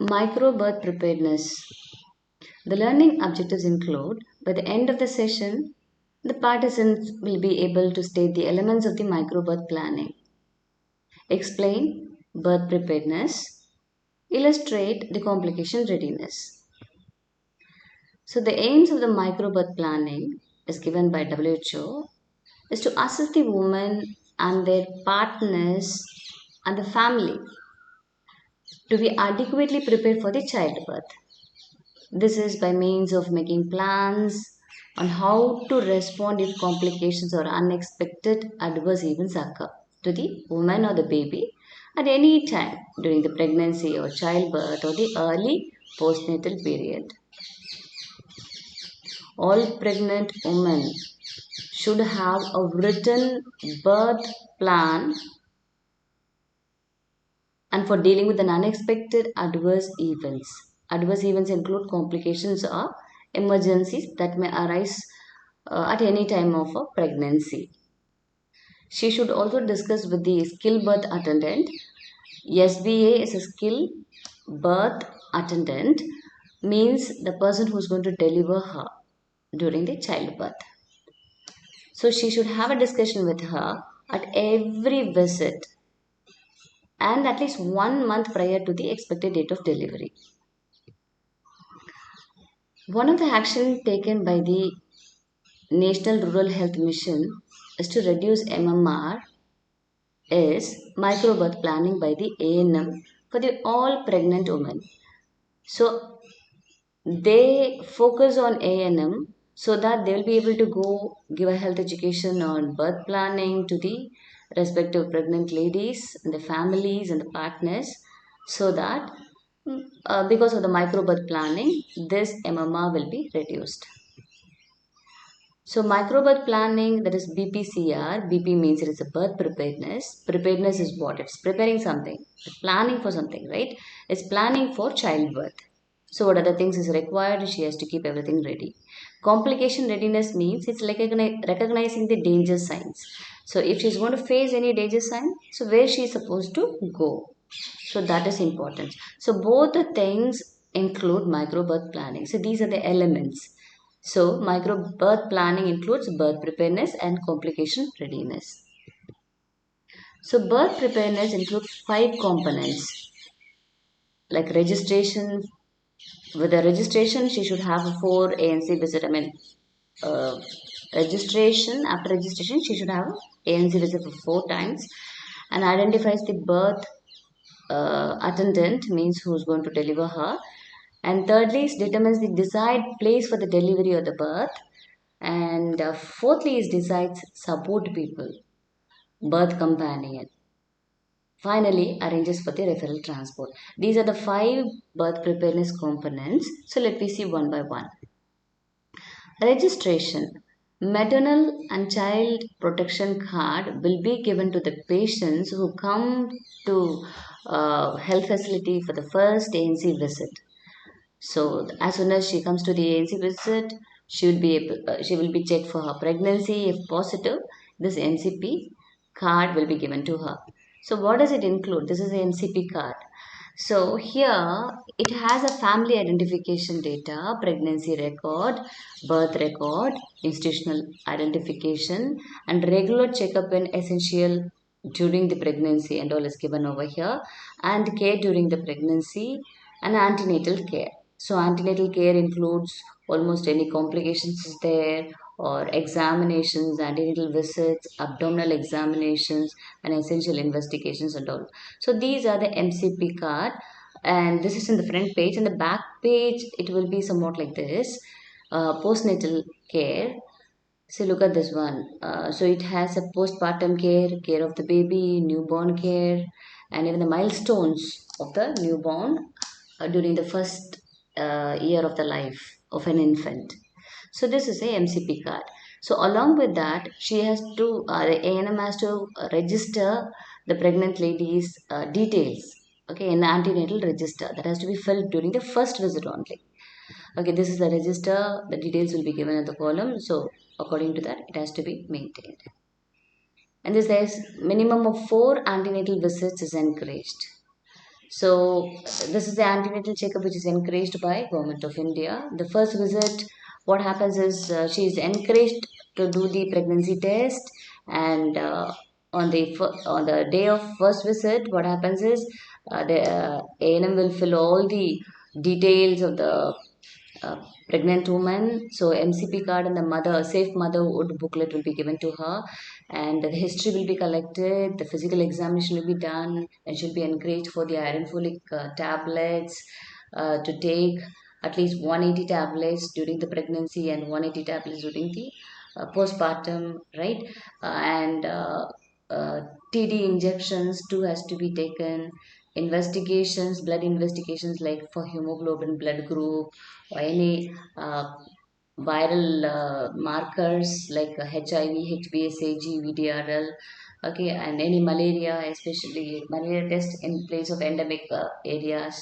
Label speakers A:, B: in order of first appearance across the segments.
A: Microbirth preparedness. The learning objectives include, by the end of the session, the participants will be able to state the elements of the microbirth planning, explain birth preparedness, illustrate the complication readiness. So, the aims of the microbirth planning, as given by WHO, is to assist the women and their partners and the family to be adequately prepared for the childbirth. This is by means of making plans on how to respond if complications or unexpected adverse events occur to the woman or the baby at any time during the pregnancy or childbirth or the early postnatal period. All pregnant women should have a written birth plan and for dealing with an unexpected adverse events. Adverse events include complications or emergencies that may arise at any time of a pregnancy. She should also discuss with the skill birth attendant. SBA is a skill birth attendant, means the person who is going to deliver her during the childbirth. So she should have a discussion with her at every visit and at least 1 month prior to the expected date of delivery. One of the actions taken by the National Rural Health Mission is to reduce MMR is microbirth planning by the ANM for the all pregnant women. So they focus on ANM so that they will be able to go give a health education on birth planning to the respective pregnant ladies and the families and the partners so that because of the microbirth planning this MMR will be reduced. So microbirth planning, that is BPCR, BP means it is a birth preparedness. Preparedness is what? It's preparing something, it's planning for something, right? It's planning for childbirth. So what other things is required? She has to keep everything ready. Complication readiness means it's like recognizing the danger signs. So if she's going to face any danger sign, so where she is supposed to go. So that is important. So both the things include microbirth planning. So these are the elements. So, micro-birth planning includes birth preparedness and complication readiness. So, birth preparedness includes 5 components like registration. With the registration, she should have a 4 ANC visit. Uh, registration, after registration, she should have ANC visit for 4 times and identifies the birth attendant, means who is going to deliver her. And thirdly, it determines the desired place for the delivery or the birth. And fourthly, is decides support people, birth companion. Finally, arranges for the referral transport. These are the 5 birth preparedness components. So let me see one by one. Registration. Maternal and child protection card will be given to the patients who come to health facility for the first ANC visit. So as soon as she comes to the ANC visit, she will be checked for her pregnancy. If positive, this NCP card will be given to her. So what does it include? This is the NCP card. So here it has a family identification data, pregnancy record, birth record, institutional identification, and regular checkup and essential during the pregnancy and all is given over here, and care during the pregnancy and antenatal care. So antenatal care includes almost any complications is there or examinations, antenatal visits, abdominal examinations and essential investigations and all. So these are the MCP card and this is in the front page. In the back page it will be somewhat like this, postnatal care. So look at this one. So it has a postpartum care, care of the baby, newborn care, and even the milestones of the newborn during the first year of the life of an infant. So this is a MCP card. So along with that, she has to the ANM has to register the pregnant lady's details. Okay, in the antenatal register that has to be filled during the first visit only. Okay, this is the register. The details will be given in the column. So according to that, it has to be maintained. And this says minimum of 4 antenatal visits is encouraged. So this is the antenatal checkup which is encouraged by Government of India. The first visit, what happens is she is encouraged to do the pregnancy test, and on the day of first visit, what happens is the ANM will fill all the details of the uh, pregnant woman. So MCP card and the mother safe motherhood booklet will be given to her, and the history will be collected. The physical examination will be done, and she'll be encouraged for the iron folic tablets to take at least 180 tablets during the pregnancy and 180 tablets during the postpartum, right? And uh, TD injections too has to be taken. Investigations, blood investigations like for hemoglobin blood group or any viral markers like HIV, HBsAg, VDRL, okay, and any malaria, especially malaria test in place of endemic areas,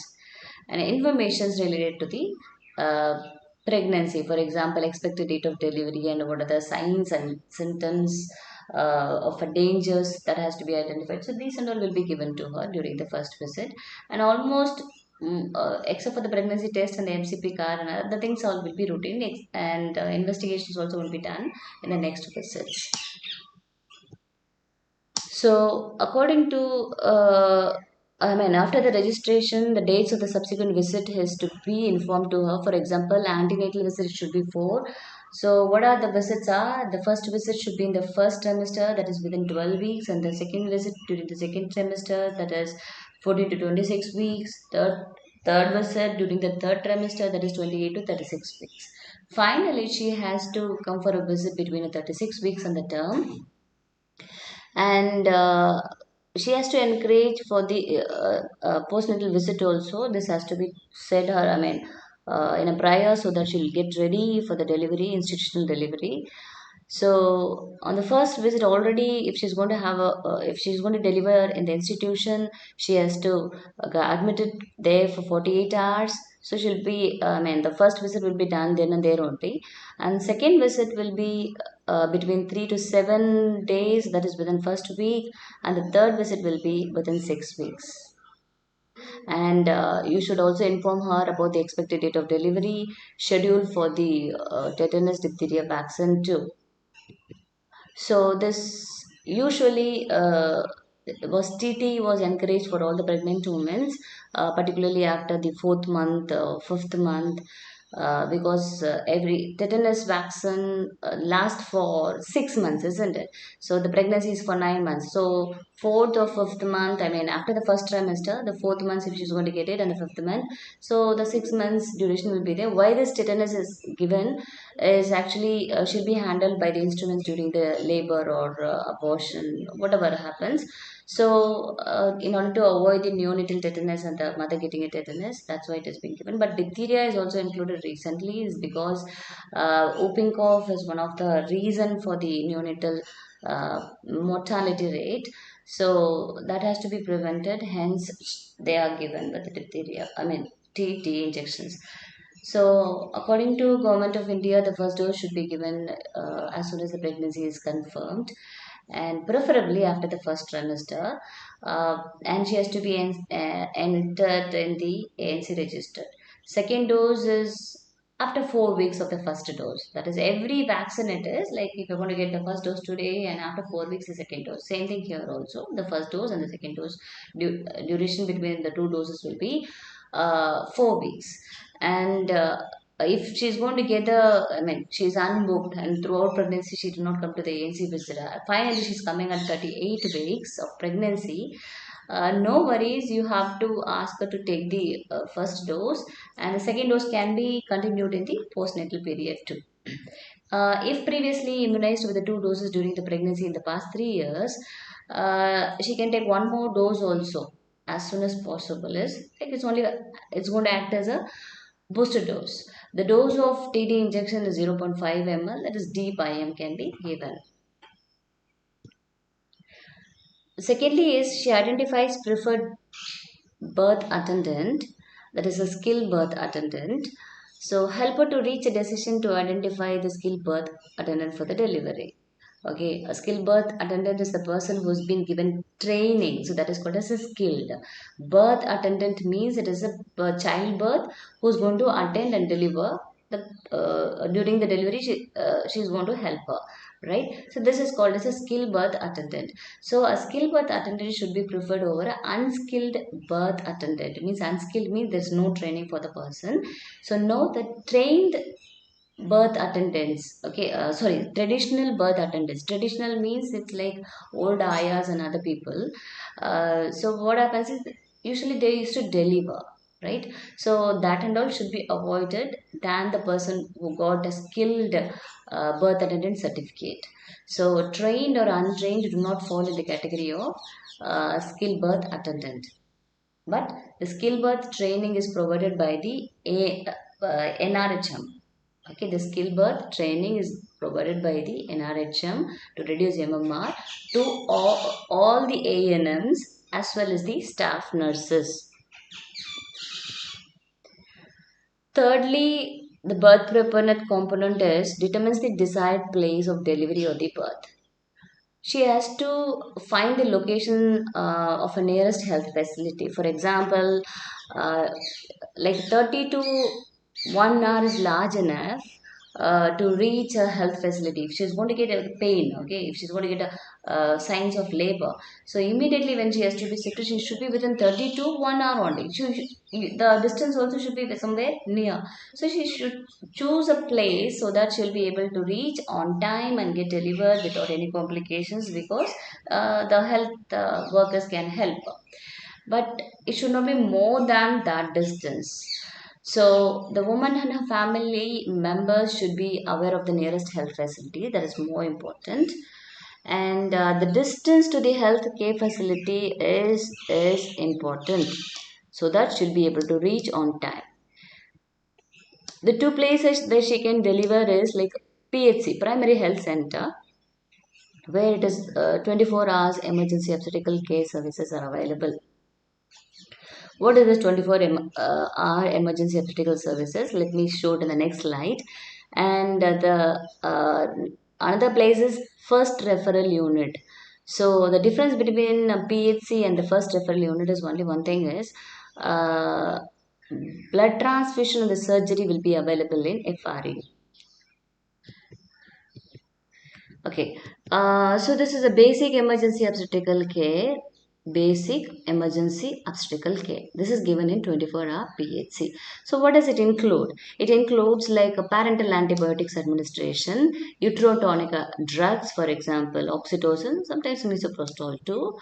A: and informations related to the uh, pregnancy, for example, expected date of delivery and what are the signs and symptoms of a dangers that has to be identified. So these and all will be given to her during the first visit, and almost except for the pregnancy test and the MCP card and other things all will be routine, and investigations also will be done in the next visits. So, according to, after the registration, the dates of the subsequent visit has to be informed to her. For example, antenatal visit should be four. So, what are the visits are? The first visit should be in the first trimester, that is within 12 weeks, and the second visit during the second trimester, that is 14 to 26 weeks. Third visit during the third trimester, that is 28 to 36 weeks. Finally, she has to come for a visit between the 36 weeks and the term, and she has to encourage for the postnatal visit also. This has to be said her, in a prior, so that she'll get ready for the delivery, institutional delivery. So on the first visit already, if she's going to have a if she's going to deliver in the institution, she has to get admitted there for 48 hours. So she'll be, the first visit will be done then and there only, and second visit will be between 3 to 7 days, that is within first week, and the third visit will be within 6 weeks. And you should also inform her about the expected date of delivery, schedule for the tetanus diphtheria vaccine too. So this usually was TT was encouraged for all the pregnant women, particularly after the fourth month, fifth month, because every tetanus vaccine lasts for 6 months, isn't it? So the pregnancy is for 9 months. So fourth or fifth month, after the first trimester, the fourth month if she's going to get it, and the fifth month. So the 6 months duration will be there. Why this tetanus is given is actually she'll be handled by the instruments during the labor or abortion, whatever happens. So, in order to avoid the neonatal tetanus and the mother getting a tetanus, that's why it has been given. But diphtheria is also included recently, is because whooping cough is one of the reason for the neonatal mortality rate. So that has to be prevented. Hence, they are given with the diphtheria. TT injections. So, according to Government of India, the first dose should be given as soon as the pregnancy is confirmed, and preferably after the first trimester. And she has to be entered in the ANC register. Second dose is after 4 weeks of the first dose. That is, every vaccine it is like if you're going to get the first dose today, and after 4 weeks the second dose. Same thing here also. The first dose and the second dose duration between the two doses will be 4 weeks. And if she's going to get she's unbooked and throughout pregnancy she did not come to the ANC visit. Finally, she's coming at 38 weeks of pregnancy. No worries, you have to ask her to take the first dose, and the second dose can be continued in the postnatal period too. If previously immunized with the two doses during the pregnancy in the past 3 years, she can take one more dose also as soon as possible. Is like it's going to act as a booster dose. The dose of TT injection is 0.5 ml, that is deep IM can be given. Secondly, is she identifies preferred birth attendant, that is a skilled birth attendant. So help her to reach a decision to identify the skilled birth attendant for the delivery. Okay, a skilled birth attendant is the person who's been given training, so that is called as a skilled. Birth attendant means it is a child birth who's going to attend and deliver the during the delivery. She's going to help her, right? So this is called as a skilled birth attendant. So a skilled birth attendant should be preferred over an unskilled birth attendant. It means unskilled means there's no training for the person. So now the trained birth attendants, okay, sorry, traditional birth attendants. Traditional means it's like old ayahs and other people. So what happens is usually they used to deliver, right? So that and all should be avoided than the person who got a skilled birth attendant certificate. So trained or untrained do not fall in the category of skilled birth attendant, but the skill birth training is provided by the NRHM. Okay, the skill birth training is provided by the NRHM to reduce MMR to all the ANMs as well as the staff nurses. Thirdly, the birth preparedness component is determines the desired place of delivery or the birth. She has to find the location of a nearest health facility. For example, like 30 to 1 hour is large enough to reach a health facility. If she's going to get a pain, okay, if she's going to get a signs of labor, so immediately when she has to be shifted, she should be within 30 to 1 hour only. The distance also should be somewhere near. So she should choose a place so that she'll be able to reach on time and get delivered without any complications, because the health workers can help. But it should not be more than that distance. So the woman and her family members should be aware of the nearest health facility. That is more important. And the distance to the health care facility is important, so that she'll be able to reach on time. The two places that she can deliver is like PHC, Primary Health Center, where it is 24 hours emergency obstetrical care services are available. What is this 24-hour emergency obstetrical services? Let me show it in the next slide. And the another place is first referral unit. So the difference between PHC and the first referral unit is only one thing is uh, blood transfusion and the surgery will be available in FRU. Okay, so this is a basic emergency obstetrical care. Basic emergency obstetrical care. This is given in 24-hour PHC. So what does it include? It includes like a parental antibiotics administration, uterotonic drugs, for example, oxytocin, sometimes misoprostol too,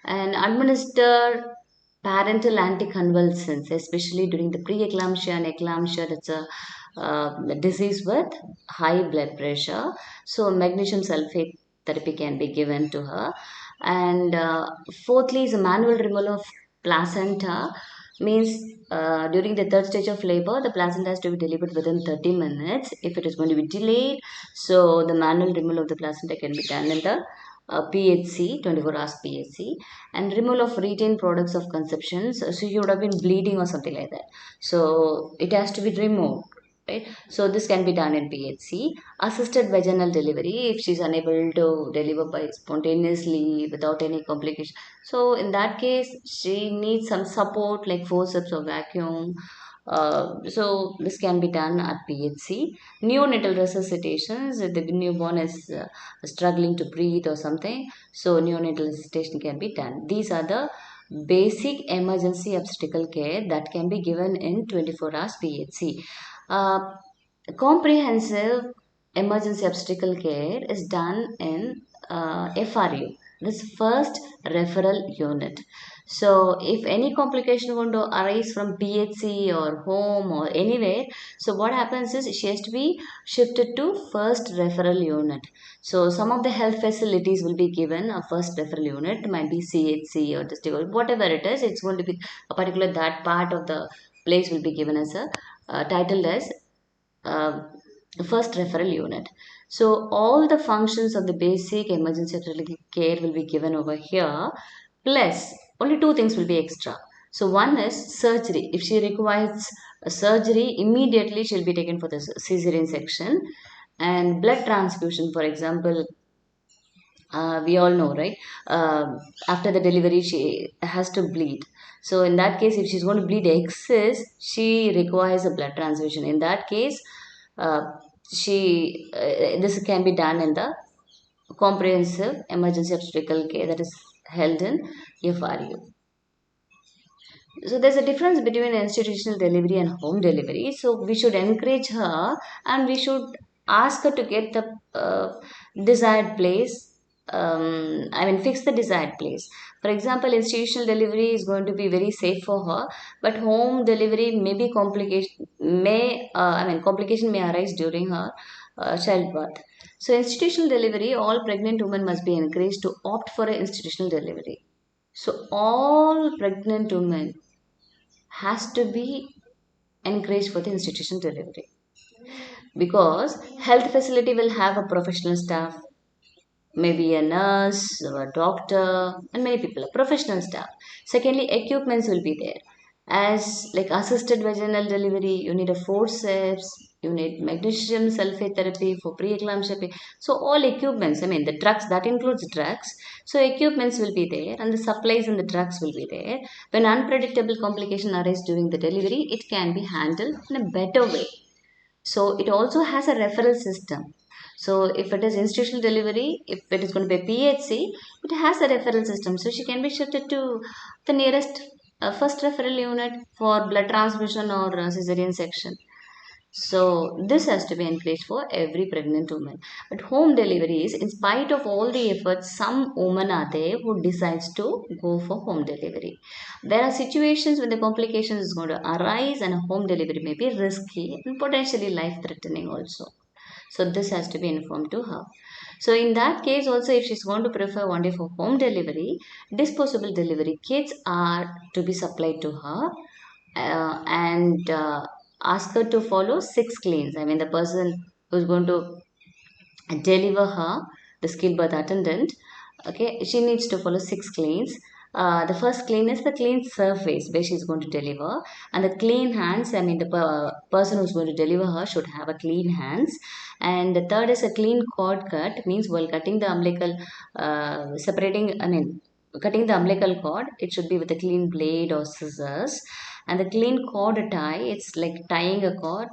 A: and administer parental anticonvulsants, especially during the preeclampsia and eclampsia. That's a disease with high blood pressure. So magnesium sulfate therapy can be given to her. And fourthly is a manual removal of placenta. Means during the third stage of labor, the placenta has to be delivered within 30 minutes. If it is going to be delayed, so the manual removal of the placenta can be done in the PHC, 24 hours PHC, and removal of retained products of conception. So you would have been bleeding or something like that. So it has to be removed. Right, so this can be done in PHC. Assisted vaginal delivery, if she's unable to deliver by spontaneously without any complication, so in that case she needs some support like forceps or vacuum. So this can be done at PHC. Neonatal resuscitations, if the newborn is struggling to breathe or something, so neonatal resuscitation can be done. These are the basic emergency obstetrical care that can be given in 24 hours PHC. Uh, Comprehensive emergency obstetrical care is done in FRU, this first referral unit. So if any complication going to arise from PHC or home or anywhere, so what happens is she has to be shifted to first referral unit. So some of the health facilities will be given a first referral unit, might be CHC or district, whatever it is, it's going to be a particular that part of the place will be given as a titled as uh, first referral unit. So all the functions of the basic emergency obstetrical care will be given over here, plus only two things will be extra. So one is surgery. If she requires a surgery, immediately she'll be taken for the cesarean section. And blood transfusion, for example, We all know, right? After the delivery, she has to bleed. So in that case, if she's going to bleed excess, she requires a blood transfusion. In that case, uh, she this can be done in the comprehensive emergency obstetrical care that is held in FRU. So there's a difference between institutional delivery and home delivery. So we should encourage her, and we should ask her to get the desired place. I mean, fix the desired place. For example, institutional delivery is going to be very safe for her, but home delivery may be complication may I mean complication may arise during her childbirth. So institutional delivery, all pregnant women must be encouraged to opt for an institutional delivery. So all pregnant women has to be encouraged for the institutional delivery, because health facility will have a professional staff, maybe a nurse or a doctor, and many people, a professional staff. Secondly, equipments will be there. As like assisted vaginal delivery, you need a forceps, you need magnesium sulfate therapy for preeclampsia pain. So all equipments, I mean the drugs, that includes drugs. So equipments will be there, and the supplies and the drugs will be there. When unpredictable complication arise during the delivery, it can be handled in a better way. So it also has a referral system. So if it is institutional delivery, if it is going to be a PHC, it has a referral system. So she can be shifted to the nearest first referral unit for blood transfusion or cesarean section. So this has to be encouraged for every pregnant woman. But home deliveries, in spite of all the efforts, some women are there who decides to go for home delivery. There are situations when the complications is going to arise, and a home delivery may be risky and potentially life-threatening also. So this has to be informed to her. So in that case also, if she's going to prefer only for home delivery, disposable delivery kits are to be supplied to her, and ask her to follow six cleans. I mean, the person who's going to deliver her, the skilled birth attendant, okay, she needs to follow six cleans. The first clean is the clean surface where she's going to deliver, and the clean hands. I mean, the person who's going to deliver her should have a clean hands. And the third is a clean cord cut, means while cutting the umbilical, separating, I mean, cutting the umbilical cord, it should be with a clean blade or scissors. And the clean cord tie, it's like tying a cord,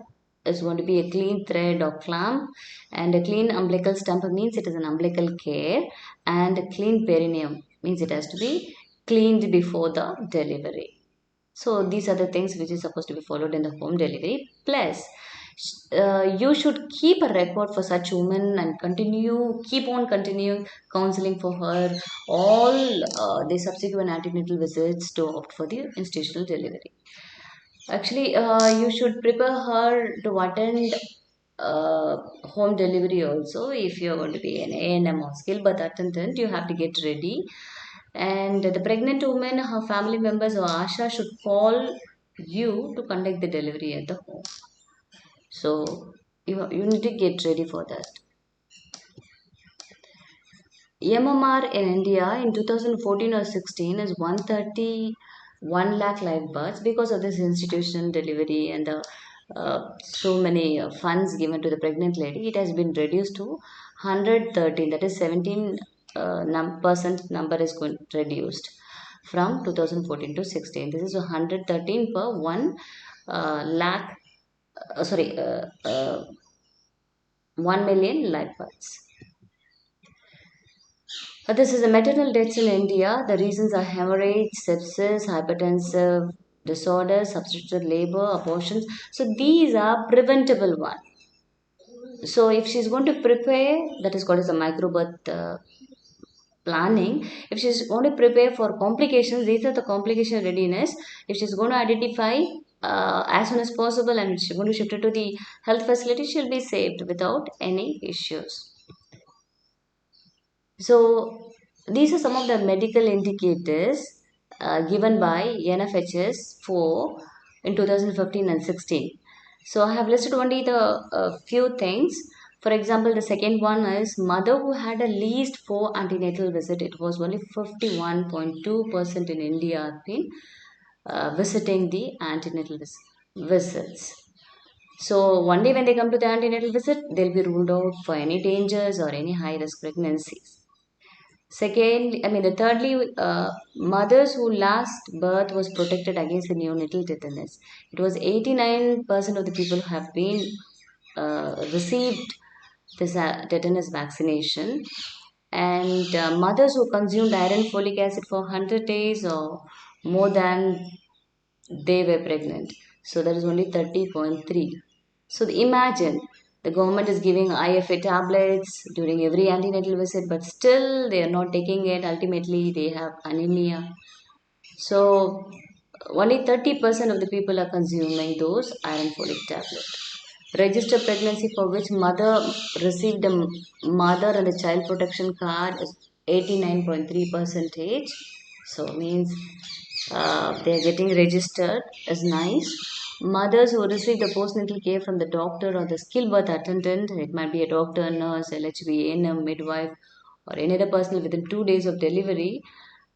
A: is going to be a clean thread or clamp. And a clean umbilical stump means it is an umbilical care. And a clean perineum means it has to be cleaned before the delivery. So these are the things which is supposed to be followed in the home delivery. Plus, you should keep a record for such women and keep on continuing counseling for her all the subsequent antenatal visits to opt for the institutional delivery. Actually, you should prepare her to attend home delivery also. If you're going to be an A&M or skill birth attendant, you have to get ready. And the pregnant woman, her family members or ASHA should call you to conduct the delivery at the home. So you need to get ready for that. MMR in India in 2014 or 16 is 131 lakh live births. Because of this institutional delivery and the so many funds given to the pregnant lady, it has been reduced to 113. That is 17 percent number is going reduced from 2014 to 16. This is 113 per 1 lakh. Sorry, 1 million live births. This is the maternal deaths in India. The reasons are hemorrhage, sepsis, hypertensive disorders, substituted labor, abortions. So these are preventable one. So if she's going to prepare, that is called as a microbirth planning. If she's going to prepare for complications, these are the complication readiness. If she's going to identify as soon as possible, and she's going to shift it to the health facility, she'll be saved without any issues. So these are some of the medical indicators given by NFHS for in 2015 and 16. So I have listed only the few things. For example, the second one is mother who had at least 4 antenatal visit. It was only 51.2% in India have been visiting the antenatal visits. So one day when they come to the antenatal visit, they'll be ruled out for any dangers or any high risk pregnancies. Second, I mean, the thirdly, mothers who last birth was protected against the neonatal tetanus. It was 89% of the people who have been received this tetanus vaccination, and mothers who consumed iron folic acid for 100 days or more than they were pregnant. So that is only 30.3. So imagine the government is giving IFA tablets during every antenatal visit, but still they are not taking it. Ultimately, they have anemia. So only 30% of the people are consuming those iron folic tablets. Registered pregnancy for which mother received a mother and the child protection card is 89.3 percentage. So means they are getting registered is nice. Mothers who receive the postnatal care from the doctor or the skilled birth attendant, it might be a doctor, nurse, LHB, ANM, midwife, or any other person within 2 days of delivery,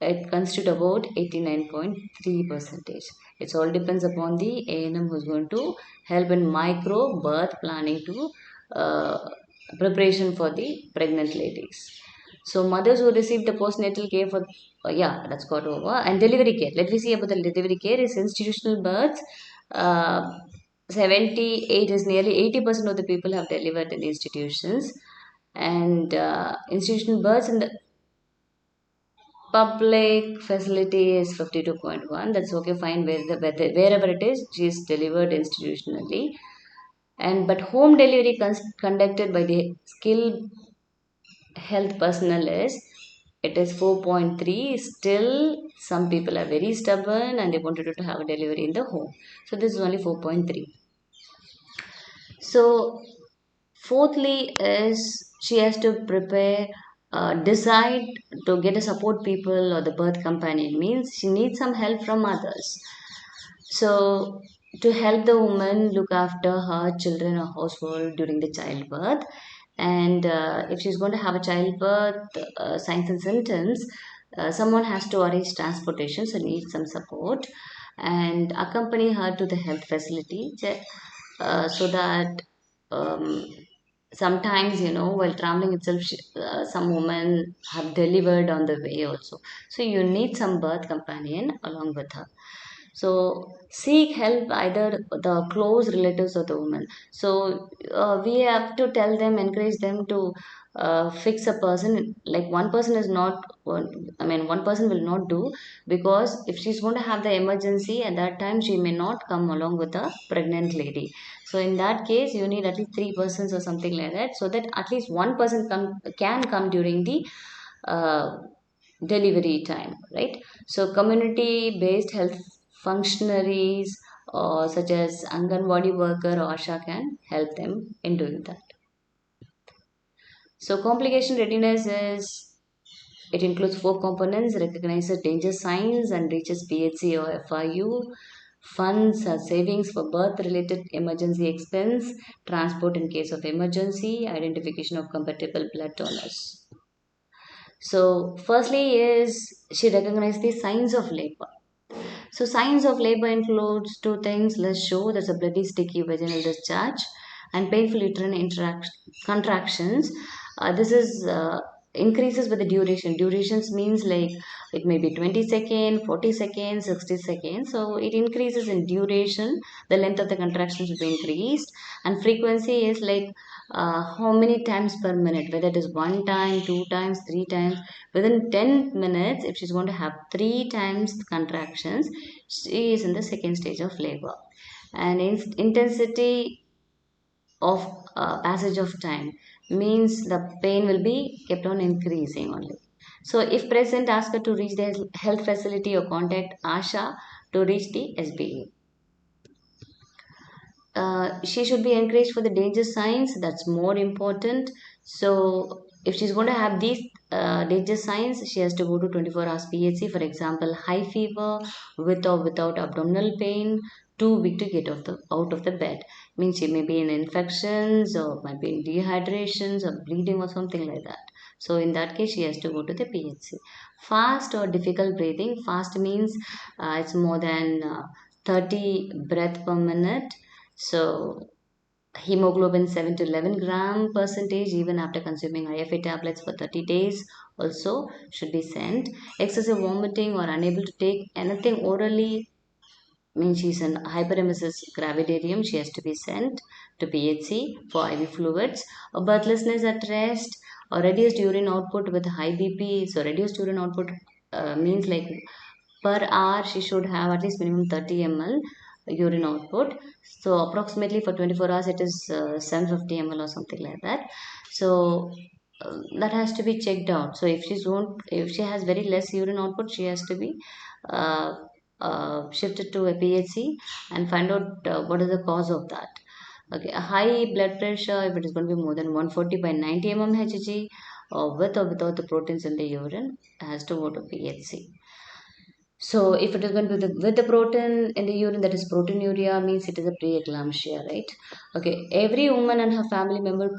A: it constitutes about 89.3 percentage. It all depends upon the ANM who's going to help in micro birth planning to preparation for the pregnant ladies. So mothers who receive the postnatal care for yeah, that's got over. And delivery care. Let me see about the delivery care is institutional births. Uh, 78 is nearly 80% of the people have delivered in institutions, and institutional births in the public facility is 52.1. That's okay, fine. Wherever it is, she is delivered institutionally. And but home delivery conducted by the skilled health personnel is it is 4.3. Still, some people are very stubborn and they wanted to have a delivery in the home. So this is only 4.3. So fourthly is she has to prepare, decide to get a support people or the birth companion means she needs some help from others. So to help the woman look after her children or household during the childbirth, and if she's going to have a childbirth signs and symptoms, someone has to arrange transportation, so needs some support and accompany her to the health facility so that um, sometimes while traveling itself some women have delivered on the way also, so you need some birth companion along with her. So seek help either the close relatives of the woman. So we have to tell them, encourage them to fix a person. Like one person is not, I mean, one person will not do, because if she's going to have the emergency at that time, she may not come along with a pregnant lady. So in that case, you need at least three persons or something like that, so that at least one person can come during the uh, delivery time, right? So community based health functionaries such as Anganwadi worker or Asha can help them in doing that. So complication readiness is, it includes four components: recognizes danger signs and reaches PHC or FIU, funds or savings for birth related emergency expense, transport in case of emergency, identification of compatible blood donors. So firstly is she recognized the signs of labor. So signs of labor includes two things. Let's show there's a bloody sticky vaginal discharge and painful uterine contractions. This is increases with the duration. Durations means like it may be 20 seconds, 40 seconds, 60 seconds. So it increases in duration. The length of the contractions will be increased, and frequency is like how many times per minute, whether it is one time, two times, three times. Within 10 minutes, if she's going to have three times contractions, she is in the second stage of labor. And intensity of passage of time means the pain will be kept on increasing only. So if present, ask her to reach the health facility or contact ASHA to reach the SBA. She should be encouraged for the danger signs, that's more important. So if she's going to have these danger signs, she has to go to 24 hours PHC. For example, high fever with or without abdominal pain, too weak to get out of the bed, means she may be in infections or might be in dehydrations or bleeding or something like that. So in that case, she has to go to the PHC. Fast or difficult breathing. Fast means it's more than 30 breath per minute. So hemoglobin 7 to 11 gram percentage even after consuming IFA tablets for 30 days also should be sent. Excessive vomiting or unable to take anything orally means she's in hyperemesis gravidarium, she has to be sent to PHC for IV fluids. A breathlessness at rest or reduced urine output with high BP. So reduced urine output means like per hour she should have at least minimum 30 ml urine output. So approximately for 24 hours it is 750 ml or something like that. So that has to be checked out. So if she has very less urine output, she has to be uh, shifted to a PHC and find out what is the cause of that. Okay, a high blood pressure, if it is going to be more than 140 by 90 mmHg, with or without the proteins in the urine, has to go to PHC. So if it is going to be with the protein in the urine, that is proteinuria, means it is a preeclampsia, right? Okay, every woman and her family member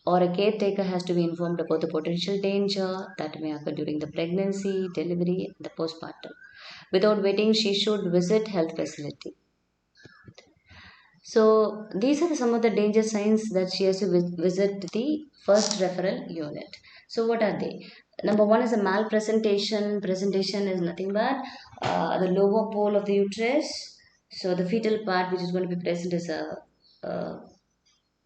A: or a caretaker has to be informed about the potential danger that may occur during the pregnancy, delivery, and the postpartum. Without waiting, she should visit health facility. So these are some of the danger signs that she has to visit the first referral unit. So what are they? Number one is a malpresentation. Presentation is nothing but the lower pole of the uterus. So the fetal part which is going to be present is a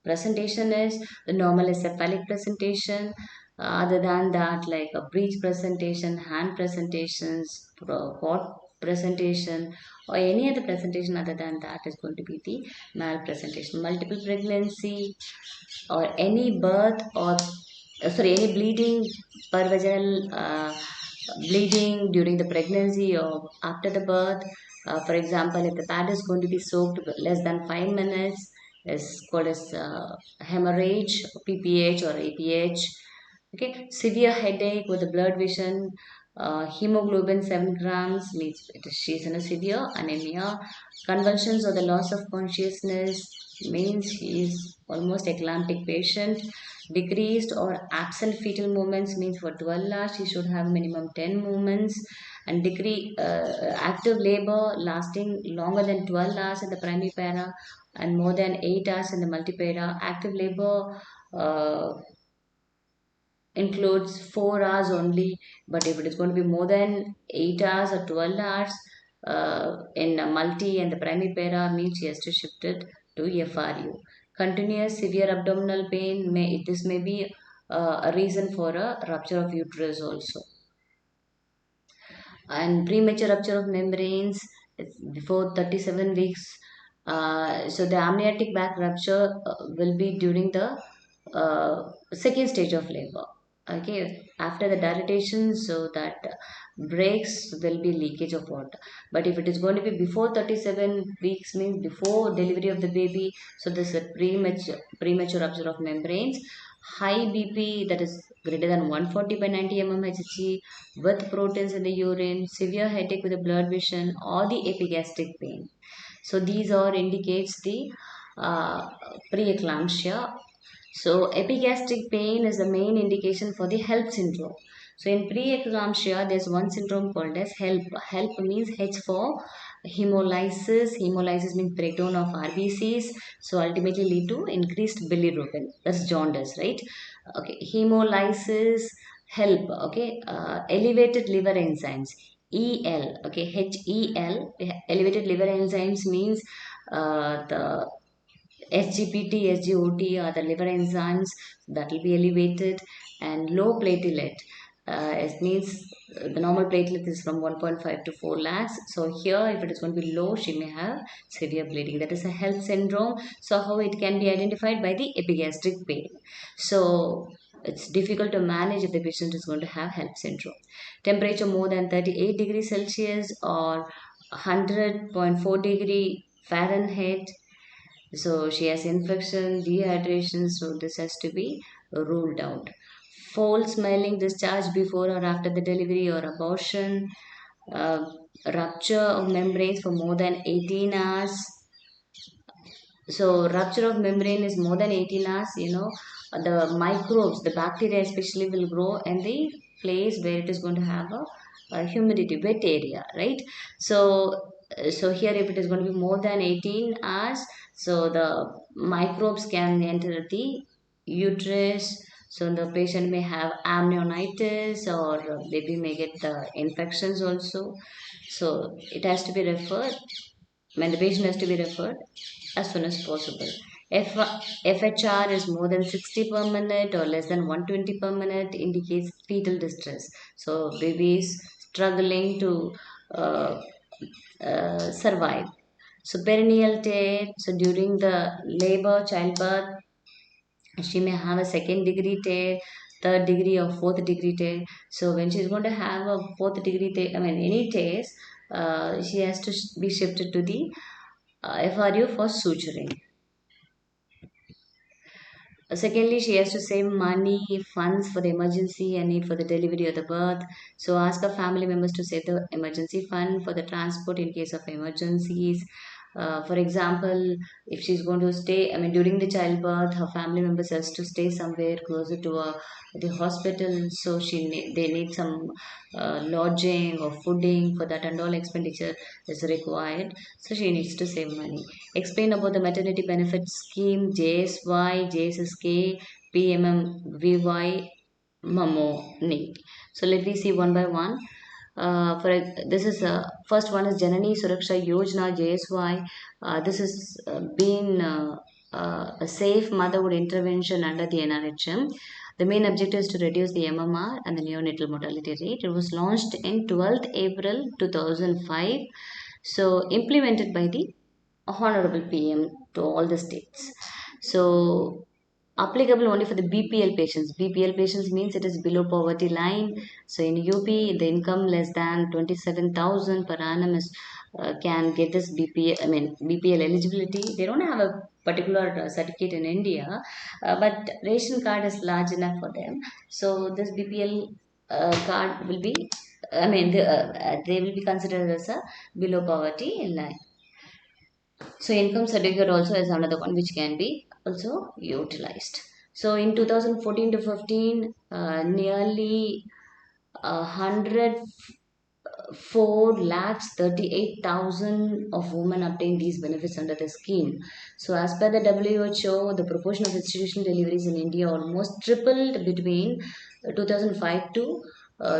A: presentation is the normal is cephalic presentation. Other than that, like a breech presentation, hand presentations, pot presentation, or any other presentation other than that is going to be the malpresentation. Multiple pregnancy or any birth or any bleeding per vaginal bleeding during the pregnancy or after the birth. For example, if the pad is going to be soaked less than 5 minutes, is called as hemorrhage, PPH or APH. Okay, severe headache with the blurred vision, hemoglobin 7 grams means she's in a severe anemia. Convulsions or the loss of consciousness means she is almost eclamptic patient. Decreased or absent fetal movements means for 12 hours she should have minimum 10 movements. And active labor lasting longer than 12 hours in the primary para and more than 8 hours in the multipara. Active labor includes 4 hours only, but if it is going to be more than 8 hours or 12 hours in a multi and the primary para means she has to shift it to FRU. Continuous severe abdominal pain, this may be a reason for a rupture of uterus also. And premature rupture of membranes before 37 weeks. So the amniotic bag rupture will be during the second stage of labor. Okay, after the dilatation, so that breaks will be leakage of water. But if it is going to be before 37 weeks, means before delivery of the baby, so this is a premature rupture of membranes. High BP, that is greater than 140 by 90 mmHg, with proteins in the urine, severe headache with a blurred vision, or the epigastric pain. So these all indicates the uh, preeclampsia. So epigastric pain is the main indication for the HELP syndrome. So in preeclampsia, there's one syndrome called as HELP. HELP means H for hemolysis. Hemolysis means breakdown of RBCs. So ultimately lead to increased bilirubin. That's jaundice, right? Okay, hemolysis, HELP. Okay, elevated liver enzymes. EL. Okay, HEL. Elevated liver enzymes means the SGPT, SGOT are the liver enzymes that will be elevated, and low platelet. It means the normal platelet is from 1.5 to 4 lakhs. So here, if it is going to be low, she may have severe bleeding. That is a HELP syndrome. So how it can be identified by the epigastric pain. So it's difficult to manage if the patient is going to have HELP syndrome. Temperature more than 38 degrees Celsius or 100.4 degree Fahrenheit. So she has infection, dehydration, so this has to be ruled out. Foul smelling discharge before or after the delivery or abortion, uh, rupture of membranes for more than 18 hours. So rupture of membrane is more than 18 hours, the microbes, the bacteria especially will grow in the place where it is going to have a humidity, wet area, right? So So here if it is going to be more than 18 hours, so the microbes can enter the uterus. So the patient may have amnionitis, or baby may get the infections also. So it has to be referred, when the patient has to be referred as soon as possible. If FHR is more than 60 per minute or less than 120 per minute, indicates fetal distress. So baby is struggling to uh, survive. So perineal tear. So during the labor, childbirth, she may have a second degree tear, third degree, or fourth degree tear. So when she's going to have a fourth degree tear, I mean any tears, she has to be shifted to the FRU for suturing. Secondly, she has to save money, funds for the emergency and need for the delivery or the birth. So ask her family members to save the emergency fund for the transport in case of emergencies. For example, if she's going to stay, I mean, during the childbirth, her family members has to stay somewhere closer to the hospital. So they need some lodging or fooding for that, and all expenditure is required. So she needs to save money. Explain about the maternity benefit scheme, JSY, JSSK, PMMVY, MAMO need. So let me see one by one. This is first one is Janani Suraksha Yojana, JSY. This is been a safe motherhood intervention under the NRHM. The main objective is to reduce the MMR and the neonatal mortality rate. It was launched in 12th April 2005. So implemented by the Honorable PM to all the states. So applicable only for the BPL patients. BPL patients means it is below poverty line. So in UP, the income less than 27,000 per annum is can get this BPL. I mean BPL eligibility. They don't have a particular certificate in India, but ration card is large enough for them. So this BPL card will be. I mean, they will be considered as a below poverty line. So income certificate also is another one which can be also utilized. So in 2014 to 15, nearly 104,38,000 of women obtained these benefits under the scheme. So as per the WHO, the proportion of institutional deliveries in India almost tripled between 2005 to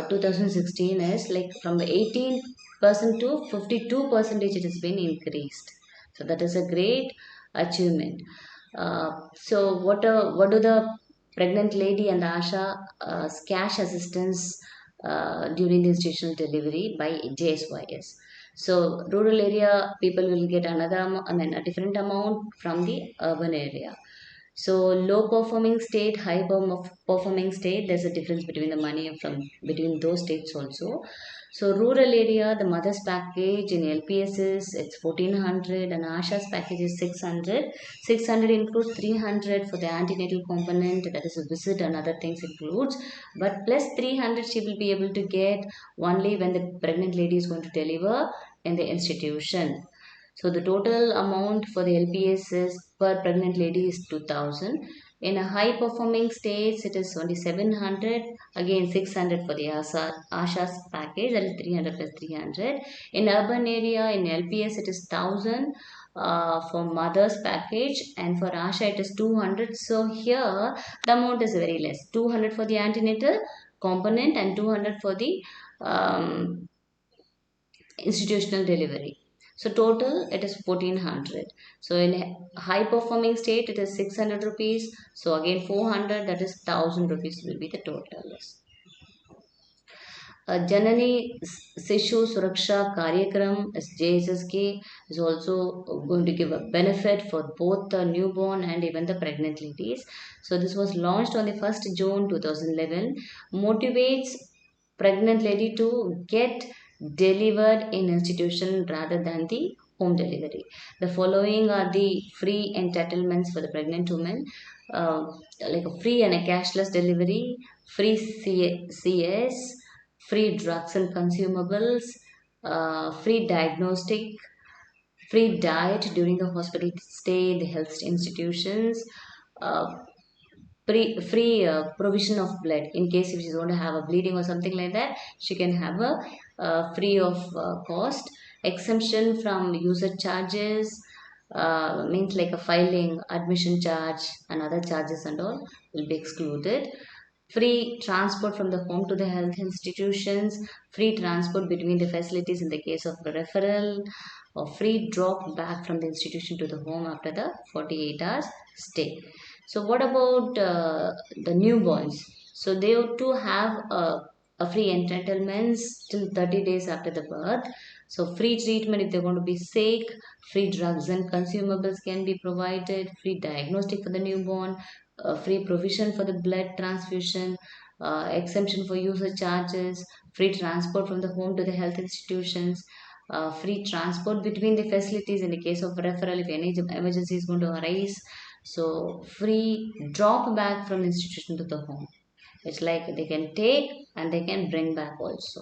A: 2016, is like from 18% to 52% it has been increased. So that is a great achievement. So what do the pregnant lady and the ASHA cash assistance during the institutional delivery by JSYS? So rural area people will get another, I mean a different amount from the urban area. So low performing state, performing state, there's a difference between the money from between those states also. So rural area, the mother's package in LPS is it's 1400 and Asha's package is 600. 600 includes 300 for the antenatal component, that is a visit and other things includes. But plus 300 she will be able to get only when the pregnant lady is going to deliver in the institution. So the total amount for the LPS is per pregnant lady is 2000. In a high performing states, it is only 700. Again, 600 for the ASHA's package, that is 300 plus 300. In urban area, in LPS, it is 1000 for mother's package, and for ASHA, it is 200. So here, the amount is very less, 200 for the antenatal component and 200 for the institutional delivery. So total it is 1400. So in a high performing state it is 600 rupees. So again 400, that is 1000 rupees will be the total. Janani Sishu Suraksha Karyakram JSSK is also going to give a benefit for both the newborn and even the pregnant ladies. So this was launched on the 1st June 2011. Motivates pregnant lady to get delivered in institution rather than the home delivery. The following are the free entitlements for the pregnant women, like a free and a cashless delivery, free CS, free drugs and consumables, free diagnostic, free diet during the hospital stay in the health institutions, uh, free provision of blood in case if she's going to have a bleeding or something like that, she can have a free of cost. Exemption from user charges, means like a filing, admission charge, and other charges and all will be excluded. Free transport from the home to the health institutions, free transport between the facilities in the case of referral, or free drop back from the institution to the home after the 48 hours stay. So what about the newborns? So they ought to have a free entitlements till 30 days after the birth. So free treatment if they're going to be sick, free drugs and consumables can be provided, free diagnostic for the newborn, free provision for the blood transfusion, exemption for user charges, free transport from the home to the health institutions, free transport between the facilities in the case of referral if any emergency is going to arise. So free drop back from institution to the home. It's like they can take and they can bring back also.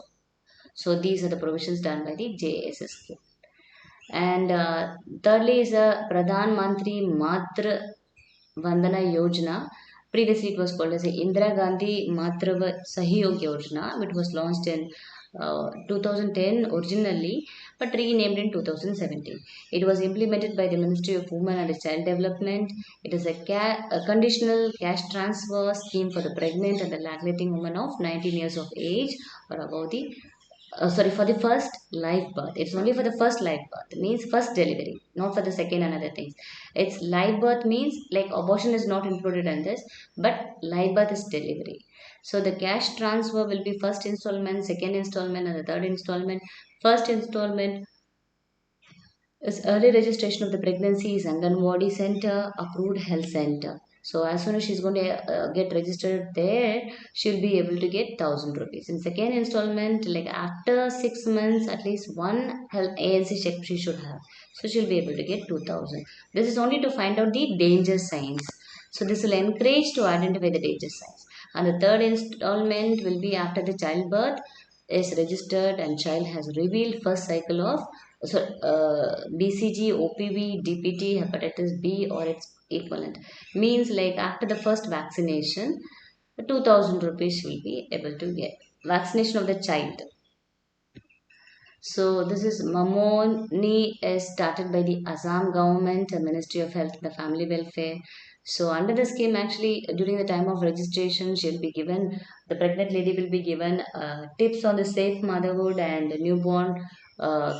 A: So these are the provisions done by the JSS scheme. And thirdly is a Pradhan Mantri Matra Vandana Yojana. Previously, it was called as a Indira Gandhi Matrava Sahyog Yojana, which was launched in 2010 originally, but renamed in 2017. It was implemented by the Ministry of Women and Child Development. It is a conditional cash transfer scheme for the pregnant and the lactating women of 19 years of age or above the sorry, for the first live birth. It's only for the first live birth. It means first delivery, not for the second and other things. It's live birth means like abortion is not included in this, but live birth is delivery. So the cash transfer will be first installment, second installment, and the third installment. First installment is early registration of the pregnancy is Anganwadi Center, approved health center. So as soon as she's going to get registered there, she'll be able to get 1,000 rupees. In second installment, like after 6 months, at least one health ANC check she should have. So she'll be able to get 2,000. This is only to find out the danger signs. So this will encourage to identify the danger signs. And the third installment will be after the childbirth is registered and child has revealed first cycle of BCG, OPV, DPT, hepatitis B or its equivalent. Means like after the first vaccination, 2,000 rupees will be able to get. Vaccination of the child. So this is Mamoni is started by the Assam government, the Ministry of Health and the Family Welfare. So under the scheme, actually during the time of registration, she'll be given the pregnant lady will be given tips on the safe motherhood and newborn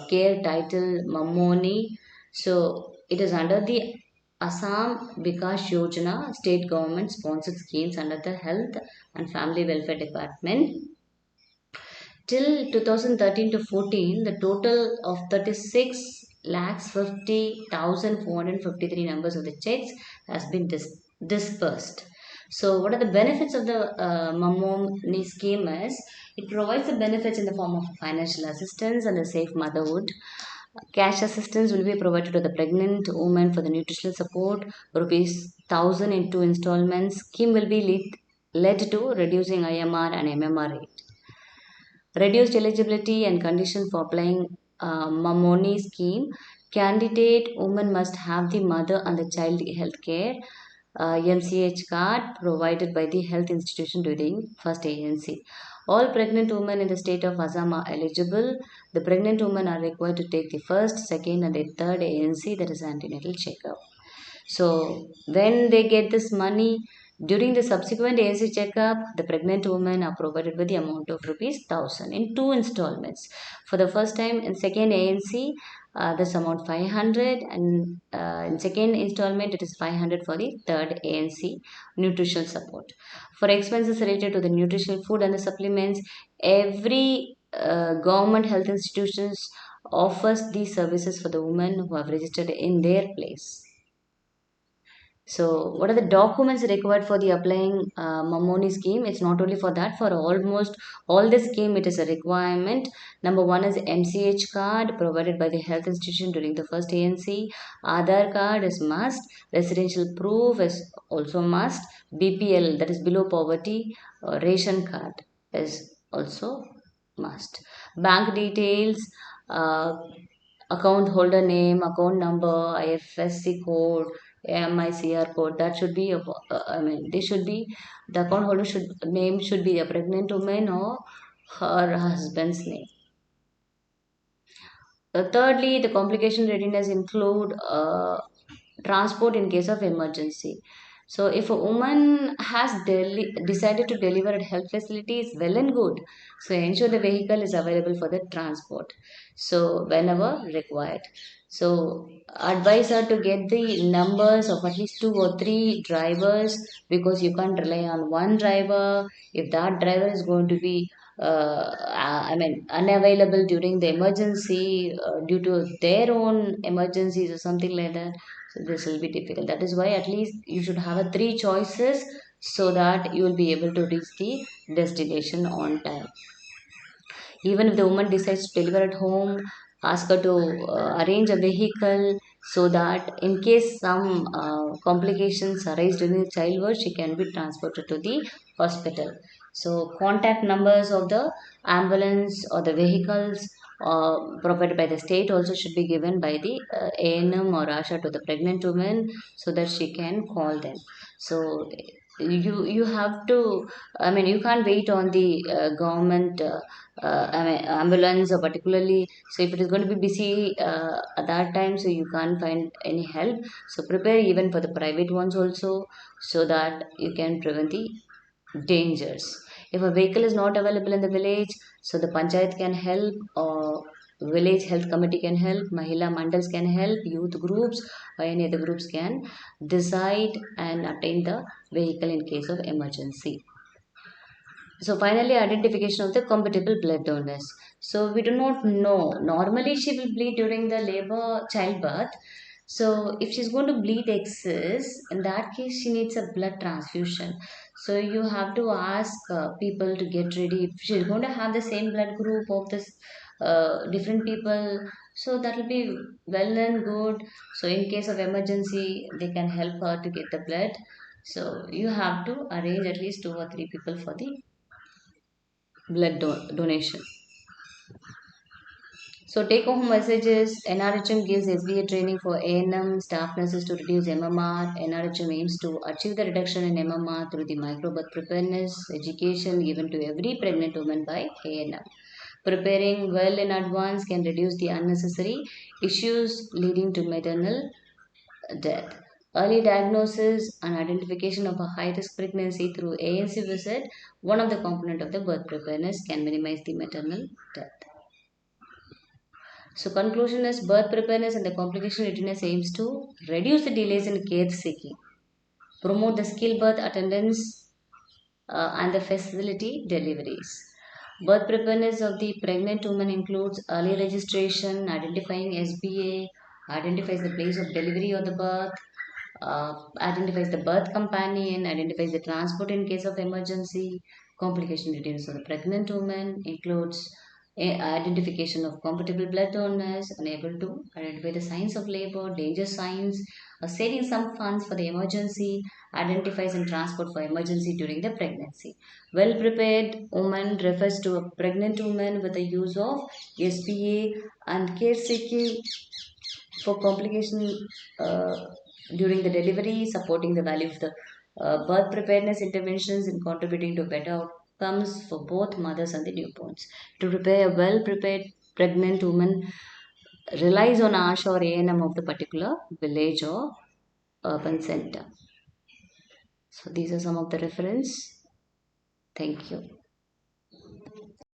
A: care title Mamoni. So it is under the Assam Vikas Yojana, state government sponsored schemes under the Health and Family Welfare Department. Till 2013 to 14, the total of 36 lakhs 50,453 numbers of the checks has been dispersed. So, what are the benefits of the Mamoni scheme? Is it provides the benefits in the form of financial assistance and the safe motherhood. Cash assistance will be provided to the pregnant woman for the nutritional support, rupees 1,000 in two installments. Scheme will be led to reducing IMR and MMR rate. Reduced eligibility and condition for applying Mamoni scheme. Candidate woman must have the mother and the child health care MCH card provided by the health institution during first ANC. All pregnant women in the state of Assam are eligible. The pregnant women are required to take the first, second, and the third ANC, that is antenatal checkup. So when they get this money, during the subsequent ANC checkup, the pregnant women are provided with the amount of rupees 1,000 in two installments. For the first time in second ANC, this amount 500 and in second installment it is 500 for the third ANC nutritional support. For expenses related to the nutritional food and the supplements, every government health institutions offers these services for the women who have registered in their place. So, what are the documents required for the applying Mamoni scheme? It's not only for that, for almost all the scheme, it is a requirement. Number one is MCH card provided by the health institution during the first ANC. Aadhaar card is must. Residential proof is also must. BPL, that is below poverty, ration card is also must. Bank details, uh, account holder name, account number, IFSC code, MICR code. That should be, I mean, they should be, the account holder should, name should be a pregnant woman or her husband's name. Thirdly, the complication readiness include transport in case of emergency. So, if a woman has decided to deliver at health facilities, well and good. So, ensure the vehicle is available for the transport. So, whenever required. So, advise her to get the numbers of at least two or three drivers, because you can't rely on one driver. If that driver is going to be unavailable during the emergency due to their own emergencies or something like that. So this will be difficult. That is why at least you should have a three choices so that you will be able to reach the destination on time. Even if the woman decides to deliver at home, ask her to arrange a vehicle so that in case some complications arise during childbirth, she can be transported to the hospital. So, contact numbers of the ambulance or the vehicles provided by the state also should be given by the ANM or ASHA to the pregnant woman so that she can call them. So, you have to, you can't wait on the government ambulance, or particularly, so if it is going to be busy at that time, so you can't find any help. So prepare even for the private ones also, so that you can prevent the dangers. If a vehicle is not available in the village, so the panchayat can help, or village health committee can help, mahila mandals can help, youth groups or any other groups can decide and attain the vehicle in case of emergency. So finally, identification of the compatible blood donors. So we do not know. Normally, she will bleed during the labor childbirth. So if she's going to bleed excess, in that case, she needs a blood transfusion. So you have to ask people to get ready. If she's going to have the same blood group of this different people, so that will be well and good. So in case of emergency, they can help her to get the blood. So you have to arrange at least two or three people for the donation. So take home messages: NRHM gives SBA training for ANM staff nurses to reduce MMR. NRHM aims to achieve the reduction in MMR through the microbirth preparedness education given to every pregnant woman by ANM. Preparing well in advance can reduce the unnecessary issues leading to maternal death. Early diagnosis and identification of a high-risk pregnancy through ANC visit, one of the component of the birth preparedness, can minimize the maternal death. So conclusion is birth preparedness and the complication readiness aims to reduce the delays in care seeking, promote the skill birth attendance and the facility deliveries. Birth preparedness of the pregnant woman includes early registration, identifying SBA, identifies the place of delivery or the birth, identifies the birth companion, identifies the transport in case of emergency. Complication readiness of the pregnant woman includes identification of compatible blood donors, unable to identify the signs of labor, danger signs, saving some funds for the emergency, identifies and transport for emergency during the pregnancy. Well prepared woman refers to a pregnant woman with the use of SPA and care seeking for complication uh, during the delivery, supporting the value of the birth preparedness interventions and contributing to better outcomes for both mothers and the newborns. To prepare a well prepared pregnant woman relies on ASHA or ANM of the particular village or urban center. So these are some of the reference. Thank you.